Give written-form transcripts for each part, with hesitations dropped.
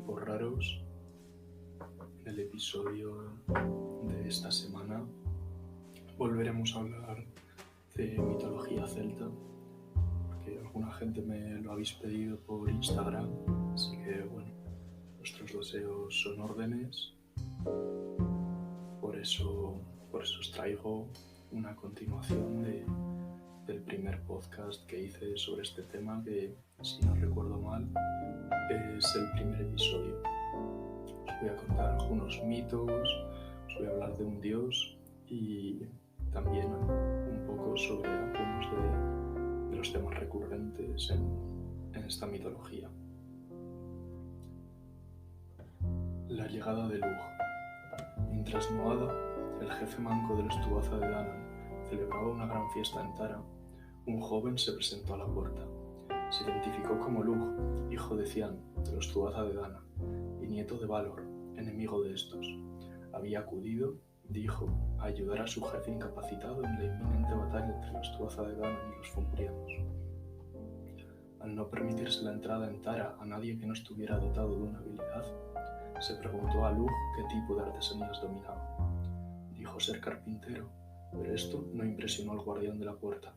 tiempos raros. En el episodio de esta semana volveremos a hablar de mitología celta, porque alguna gente me lo habéis pedido por Instagram, así que bueno, vuestros deseos son órdenes. Por eso os traigo una continuación del primer podcast que hice sobre este tema, que si no recuerdo mal es el primer episodio. Os voy a contar algunos mitos, os voy a hablar de un dios y también un poco sobre algunos de los temas recurrentes en esta mitología. La llegada de Lugh. Mientras Nuada, el jefe manco de los Tuatha de Danann, celebraba una gran fiesta en Tara, un joven se presentó a la puerta. Se identificó como Lugh, hijo de Cian, de los Tuatha de Danann, y nieto de Balor, enemigo de estos. Había acudido, dijo, a ayudar a su jefe incapacitado en la inminente batalla entre los Tuatha de Danann y los Fomorianos. Al no permitirse la entrada en Tara a nadie que no estuviera dotado de una habilidad, se preguntó a Lugh qué tipo de artesanías dominaba. Dijo ser carpintero, pero esto no impresionó al guardián de la puerta,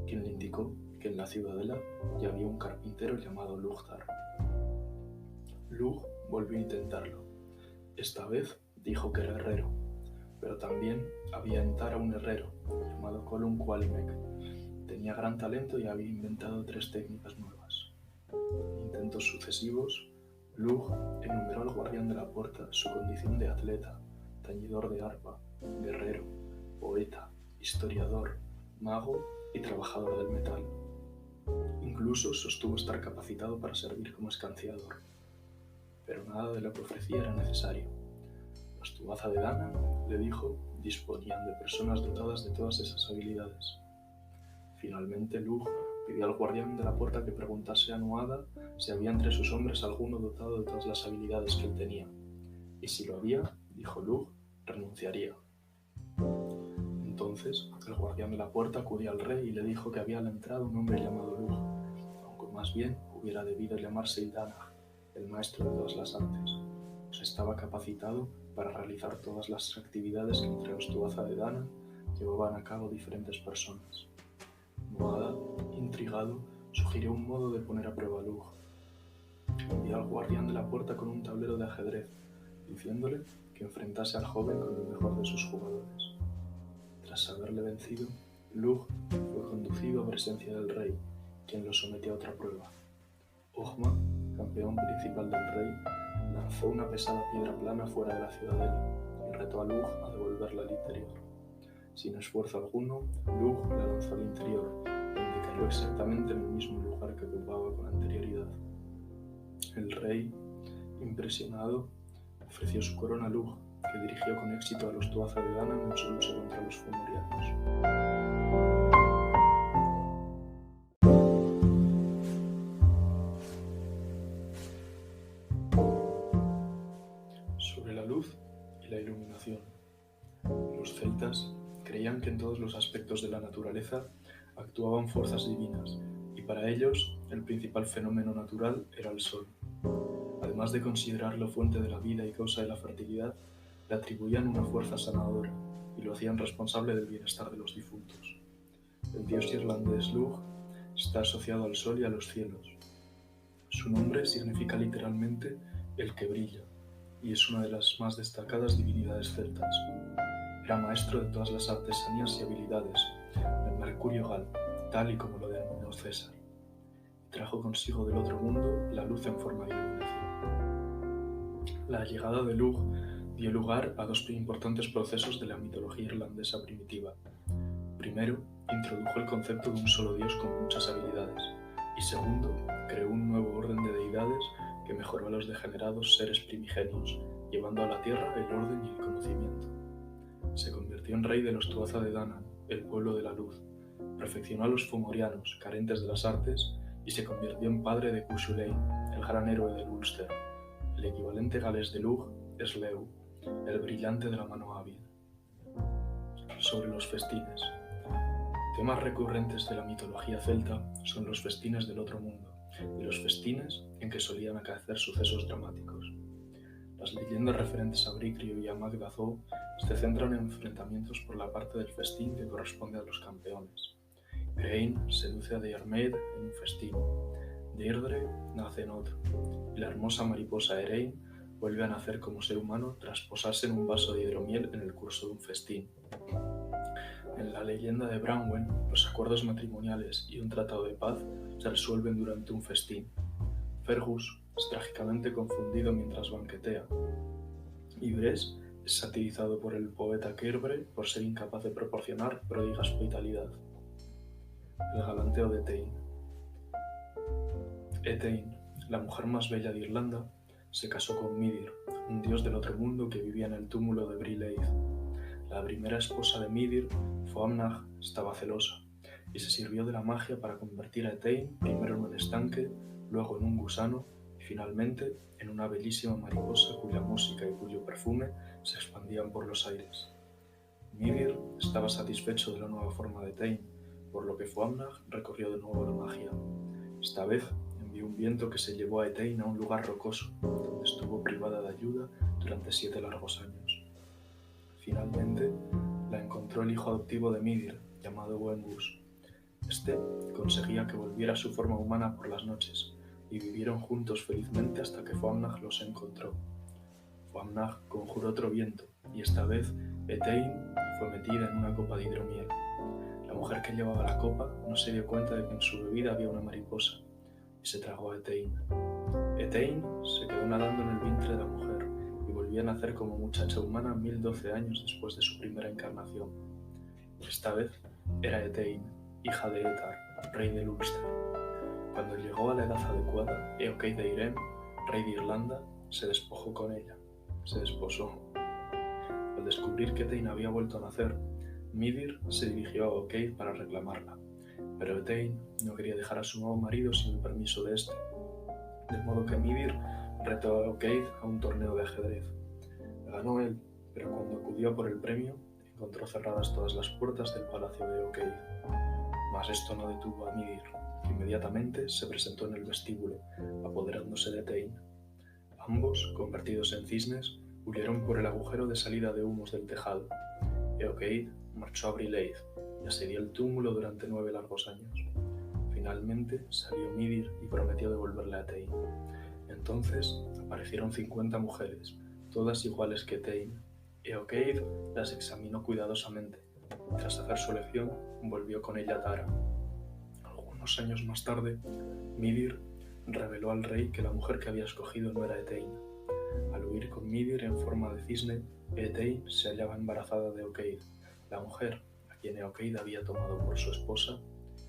quien le indicó que en la ciudadela ya había un carpintero llamado Lugthar. Lugh volvió a intentarlo. Esta vez dijo que era herrero, pero también había en Tara un herrero llamado Colum Cualmec. Tenía gran talento y había inventado 3 técnicas nuevas. En intentos sucesivos, Lugh enumeró al guardián de la puerta su condición de atleta, tañidor de arpa, guerrero, poeta, historiador, mago y trabajador del metal. Incluso sostuvo estar capacitado para servir como escanciador. Pero nada de lo que ofrecía era necesario. Los Tuatha de Danann, le dijo, disponían de personas dotadas de todas esas habilidades. Finalmente Lugh pidió al guardián de la puerta que preguntase a Nuada si había entre sus hombres alguno dotado de todas las habilidades que él tenía. Y si lo había, dijo Lugh, renunciaría. Entonces el guardián de la puerta acudió al rey y le dijo que había a la entrada un hombre llamado Lugh, aunque más bien hubiera debido llamarse Ildanag, el maestro de todas las artes, pues estaba capacitado para realizar todas las actividades que entre los Tuatha de Danann llevaban a cabo diferentes personas. Nuada, intrigado, sugirió un modo de poner a prueba a Lugh. Envió al guardián de la puerta con un tablero de ajedrez, diciéndole que enfrentase al joven con el mejor de sus jugadores. Tras haberle vencido, Lugh fue conducido a presencia del rey, quien lo sometió a otra prueba. Ogma, campeón principal del rey, lanzó una pesada piedra plana fuera de la ciudadela y retó a Lugh a devolverla al interior. Sin esfuerzo alguno, Lugh la lanzó al interior, donde cayó exactamente en el mismo lugar que ocupaba con anterioridad. El rey, impresionado, ofreció su corona a Lugh, que dirigió con éxito a los Tuatha de Danann en su lucha contra los Fomorianos. Sobre la luz y la iluminación. Los celtas creían que en todos los aspectos de la naturaleza actuaban fuerzas divinas, y para ellos el principal fenómeno natural era el sol. Además de considerarlo fuente de la vida y causa de la fertilidad, le atribuían una fuerza sanadora y lo hacían responsable del bienestar de los difuntos. El dios irlandés Lugh está asociado al sol y a los cielos. Su nombre significa literalmente el que brilla, y es una de las más destacadas divinidades celtas. Era maestro de todas las artesanías y habilidades, del mercurio gal, tal y como lo denominó César, y trajo consigo del otro mundo la luz en forma de iluminación. La llegada de Lugh dio lugar a 2 importantes procesos de la mitología irlandesa primitiva. Primero, introdujo el concepto de un solo dios con muchas habilidades, y segundo, creó un nuevo orden de deidades que mejoró a los degenerados seres primigenios, llevando a la tierra el orden y el conocimiento. Se convirtió en rey de los Tuatha de Danann, el pueblo de la luz, perfeccionó a los Fomorianos, carentes de las artes, y se convirtió en padre de Cuchulainn, el gran héroe del Ulster. El equivalente galés de Lugh es Leu, el brillante de la mano hábil. Sobre los festines. Temas recurrentes de la mitología celta son los festines del otro mundo, y los festines en que solían acaecer sucesos dramáticos. Las leyendas referentes a Bricrio y a Magdazo se centran en enfrentamientos por la parte del festín que corresponde a los campeones. Grain seduce a Diarmaid en un festín, Deirdre nace en otro, y la hermosa mariposa Erein vuelve a nacer como ser humano tras posarse en un vaso de hidromiel en el curso de un festín. En la leyenda de Branwen, los acuerdos matrimoniales y un tratado de paz se resuelven durante un festín. Fergus es trágicamente confundido mientras banquetea, y Bres es satirizado por el poeta Cairbre por ser incapaz de proporcionar pródiga hospitalidad. El galanteo de Etain. Etain, la mujer más bella de Irlanda, se casó con Midir, un dios del otro mundo que vivía en el túmulo de Bri Leith. La primera esposa de Midir, Foamnach, estaba celosa y se sirvió de la magia para convertir a Etain primero en un estanque, luego en un gusano y finalmente en una bellísima mariposa cuya música y cuyo perfume se expandían por los aires. Midir estaba satisfecho de la nueva forma de Etain, por lo que Foamnach recorrió de nuevo la magia. Esta vez envió un viento que se llevó a Etain a un lugar rocoso, donde estuvo privada de ayuda durante 7 largos años. Finalmente, la encontró el hijo adoptivo de Midir, llamado Wengus. Este conseguía que volviera a su forma humana por las noches, y vivieron juntos felizmente hasta que Foamnach los encontró. Foamnach conjuró otro viento, y esta vez Etain fue metida en una copa de hidromiel. La mujer que llevaba la copa no se dio cuenta de que en su bebida había una mariposa, y se tragó a Etain. Etain se quedó nadando en el vientre de la mujer, y volvió a nacer como muchacha humana 1012 años después de su primera encarnación. Esta vez era Etain, hija de Etar, rey de Ulster. Cuando llegó a la edad adecuada, Eochaid de Irem, rey de Irlanda, se despojó con ella. Se desposó. Al descubrir que Etain había vuelto a nacer, Midir se dirigió a Eochaid para reclamarla, pero Etain no quería dejar a su nuevo marido sin el permiso de este, de modo que Midir retó a Eochaid a un torneo de ajedrez. Ganó él, pero cuando acudió por el premio, encontró cerradas todas las puertas del palacio de Eochaid. Mas esto no detuvo a Midir, que inmediatamente se presentó en el vestíbulo, apoderándose de Etain. Ambos, convertidos en cisnes, huyeron por el agujero de salida de humos del tejado. Eochaid marchó a Bri Leith y asedió el túmulo durante 9 largos años. Finalmente salió Midir y prometió devolverle a Etain. Entonces aparecieron 50 mujeres, todas iguales que Etain. Eochaid las examinó cuidadosamente. Tras hacer su elección, volvió con ella a Tara. Algunos años más tarde, Midir reveló al rey que la mujer que había escogido no era Etain. Al huir con Midir en forma de cisne, Etain se hallaba embarazada de Eochaid. La mujer, a quien Eochaid había tomado por su esposa,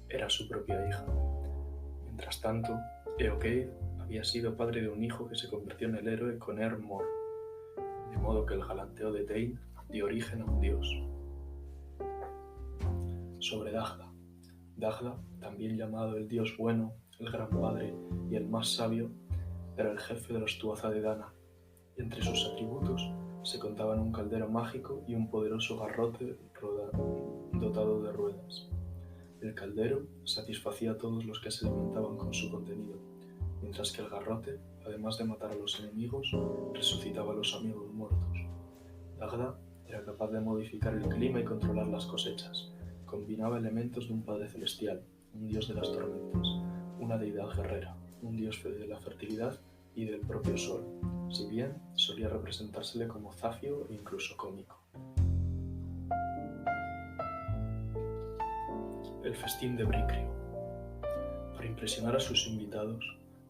era su propia hija. Mientras tanto, Eochaid había sido padre de un hijo que se convirtió en el héroe Conaire Mór, de modo que el galanteo de Etain dio origen a un dios. Sobre Dagda. Dagda, también llamado el dios bueno, el gran padre y el más sabio, era el jefe de los Tuatha de Danann, y entre sus atributos se contaban un caldero mágico y un poderoso garrote dotado de ruedas. El caldero satisfacía a todos los que se alimentaban con su contenido, mientras que el garrote, además de matar a los enemigos, resucitaba a los amigos muertos. Dagda era capaz de modificar el clima y controlar las cosechas. Combinaba elementos de un padre celestial, un dios de las tormentas, una deidad guerrera, un dios de la fertilidad y del propio sol, si bien solía representársele como zafio e incluso cómico. El festín de Bricrio. Para impresionar a sus invitados,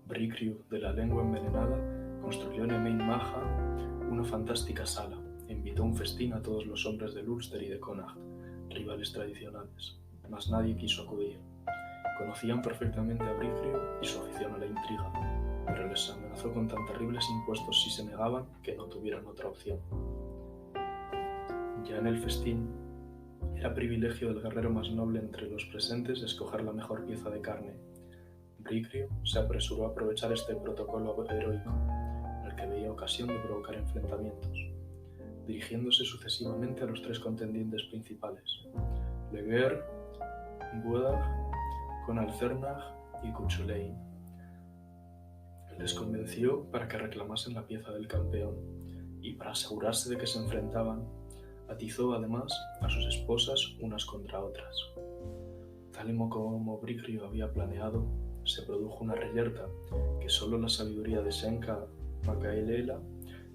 Bricrio, de la lengua envenenada, construyó en Emain Maja una fantástica sala e invitó a un festín a todos los hombres de Ulster y de Connacht, rivales tradicionales, mas nadie quiso acudir. Conocían perfectamente a Bricrio y su afición a la intriga, pero les amenazó con tan terribles impuestos si se negaban que no tuvieran otra opción. Ya en el festín, era privilegio del guerrero más noble entre los presentes escoger la mejor pieza de carne. Bricrio se apresuró a aprovechar este protocolo heroico, en el que veía ocasión de provocar enfrentamientos, dirigiéndose sucesivamente a los 3 contendientes principales, Leguer, Buadach, Conall Cernach y Cuchulainn. Les convenció para que reclamasen la pieza del campeón y, para asegurarse de que se enfrentaban, atizó además a sus esposas unas contra otras. Tal y como Brigrio había planeado, se produjo una reyerta que solo la sabiduría de Senka Macaelela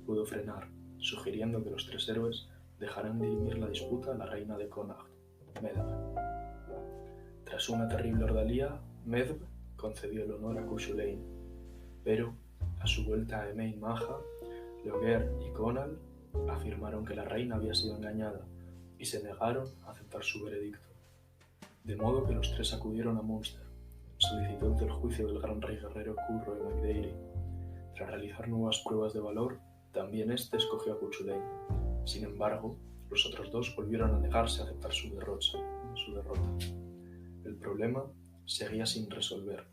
pudo frenar, sugiriendo que los tres héroes dejaran dirimir la disputa a la reina de Connacht, Medb. Tras una terrible ordalía, Medb concedió el honor a Cuchulainn, pero a su vuelta a Emain Maja, Loegr y Conall afirmaron que la reina había sido engañada y se negaron a aceptar su veredicto. De modo que los tres acudieron a Munster, en solicitud del juicio del gran rey guerrero Curroy MacDairy. Tras realizar nuevas pruebas de valor, también este escogió a Cuchulainn. Sin embargo, los otros dos volvieron a negarse a aceptar su derrota. El problema seguía sin resolver,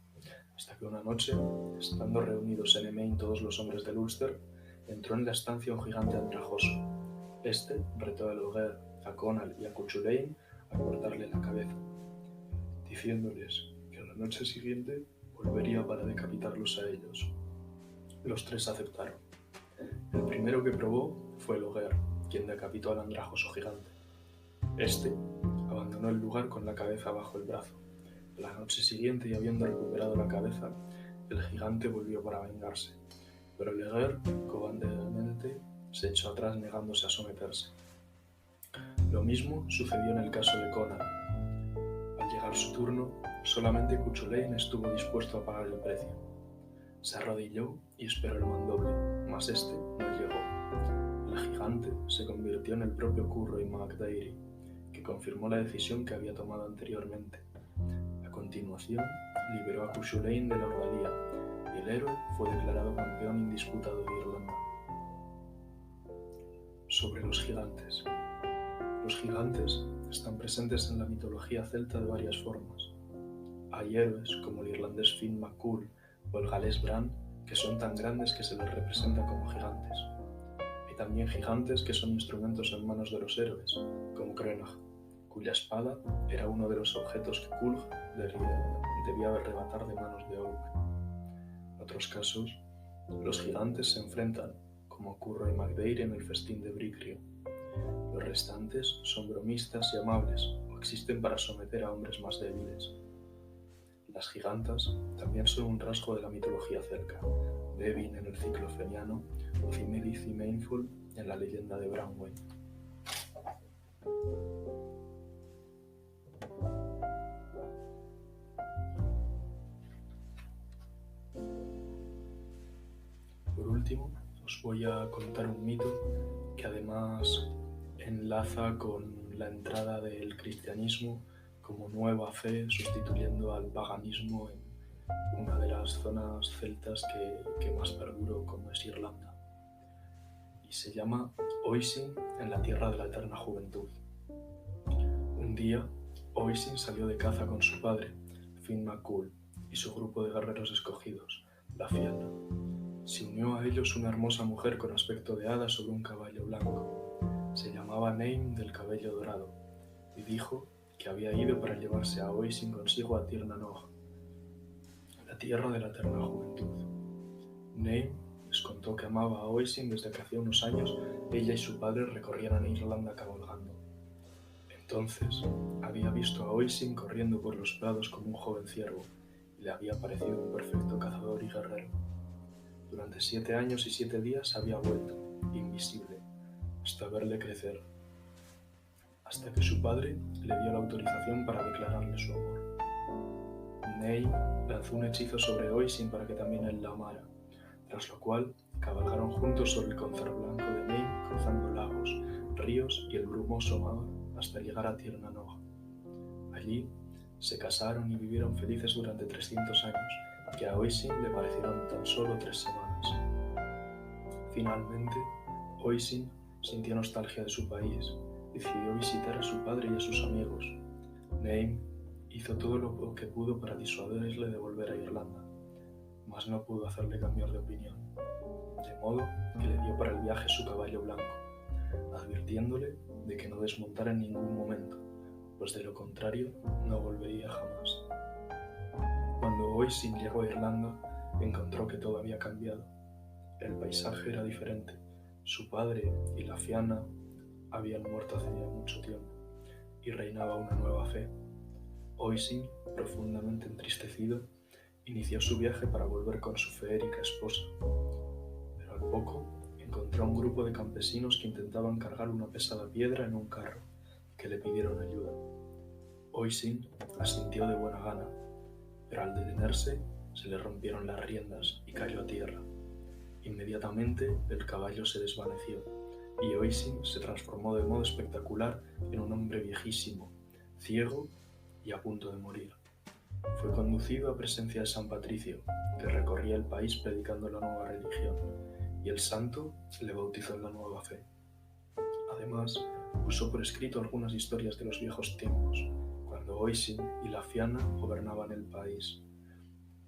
hasta que una noche, estando reunidos en Emain todos los hombres del Ulster, entró en la estancia un gigante andrajoso. Este retó a Loegr, a Conall y a Cuchulainn a cortarle la cabeza, diciéndoles que a la noche siguiente volvería para decapitarlos a ellos. Los tres aceptaron. El primero que probó fue Loegr, quien decapitó al andrajoso gigante. Este abandonó el lugar con la cabeza bajo el brazo. La noche siguiente, y habiendo recuperado la cabeza, el gigante volvió para vengarse, pero Loegr cobardemente se echó atrás negándose a someterse. Lo mismo sucedió en el caso de Conall. Al llegar su turno, solamente Cuchulainn estuvo dispuesto a pagar el precio. Se arrodilló y esperó el mandoble, mas este no llegó. El gigante se convirtió en el propio Curroy MacDairy, que confirmó la decisión que había tomado anteriormente. A continuación, liberó a Cuchulainn de la ordalía y el héroe fue declarado campeón indisputado de Irlanda. Sobre los gigantes. Los gigantes están presentes en la mitología celta de varias formas. Hay héroes como el irlandés Finn MacCool o el galés Bran que son tan grandes que se les representa como gigantes. Hay también gigantes que son instrumentos en manos de los héroes, como Crenach, cuya espada era uno de los objetos que Culhwch debía arrebatar de manos de Olc. En otros casos, los gigantes se enfrentan, como Curroy MacDairy en el festín de Brigrio. Los restantes son bromistas y amables, o existen para someter a hombres más débiles. Las gigantas también son un rasgo de la mitología celta, Bevin en el ciclo feniano o Cimedith y Mainful en la leyenda de Branwen. Por último, os voy a contar un mito que además enlaza con la entrada del cristianismo como nueva fe, sustituyendo al paganismo en una de las zonas celtas que más perduró, como es Irlanda. Y se llama Oisin en la tierra de la eterna juventud. Un día, Oisin salió de caza con su padre, Finn MacCool, y su grupo de guerreros escogidos, la Fianna. Se unió a ellos una hermosa mujer con aspecto de hada sobre un caballo blanco. Se llamaba Naim del cabello dorado, y dijo que había ido para llevarse a Oisin consigo a Tir na Nog, la tierra de la eterna juventud. Naim les contó que amaba a Oisin desde que hacía unos años ella y su padre recorrieran Irlanda cabalgando. Entonces había visto a Oisin corriendo por los prados como un joven ciervo, y le había parecido un perfecto cazador y guerrero. Durante 7 años y 7 días había vuelto, invisible, hasta verle crecer, hasta que su padre le dio la autorización para declararle su amor. Naim lanzó un hechizo sobre Oisin para que también él la amara, tras lo cual cabalgaron juntos sobre el concert blanco de Naim, cruzando lagos, ríos y el brumoso mar hasta llegar a Tir na Nog. Allí se casaron y vivieron felices durante 300 años, que a Oisin le parecieron tan solo 3 semanas. Finalmente, Oisin sintió nostalgia de su país y decidió visitar a su padre y a sus amigos. Naim hizo todo lo que pudo para disuadirle de volver a Irlanda, mas no pudo hacerle cambiar de opinión, de modo que le dio para el viaje su caballo blanco, advirtiéndole de que no desmontara en ningún momento, pues de lo contrario no volvería jamás. Cuando Oisin llegó a Irlanda, encontró que todo había cambiado. El paisaje era diferente. Su padre y la Fianna habían muerto hace ya mucho tiempo y reinaba una nueva fe. Oisin, profundamente entristecido, inició su viaje para volver con su feérica esposa. Pero al poco encontró a un grupo de campesinos que intentaban cargar una pesada piedra en un carro y que le pidieron ayuda. Oisin asintió de buena gana, pero al detenerse se le rompieron las riendas y cayó a tierra. Inmediatamente el caballo se desvaneció y Oisin se transformó de modo espectacular en un hombre viejísimo, ciego y a punto de morir. Fue conducido a presencia de San Patricio, que recorría el país predicando la nueva religión, y el santo le bautizó en la nueva fe. Además, puso por escrito algunas historias de los viejos tiempos, cuando Oisin y la Fianna gobernaban el país.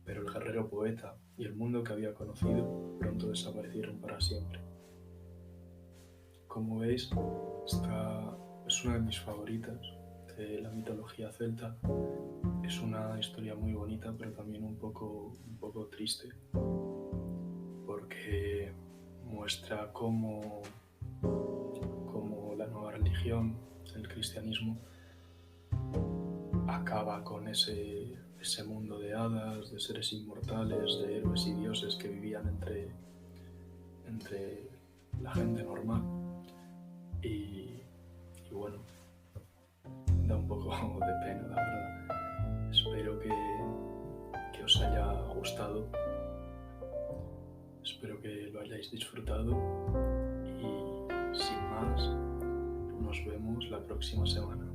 Pero el guerrero poeta y el mundo que había conocido pronto desaparecieron para siempre. Como veis, esta es una de mis favoritas de la mitología celta. Es una historia muy bonita, pero también un poco triste, porque muestra cómo la nueva religión, el cristianismo, acaba con ese mundo de hadas, de seres inmortales, de héroes y dioses que vivían entre la gente normal. Y bueno, da un poco de pena, la verdad. Espero que os haya gustado, espero que lo hayáis disfrutado y sin más, nos vemos la próxima semana.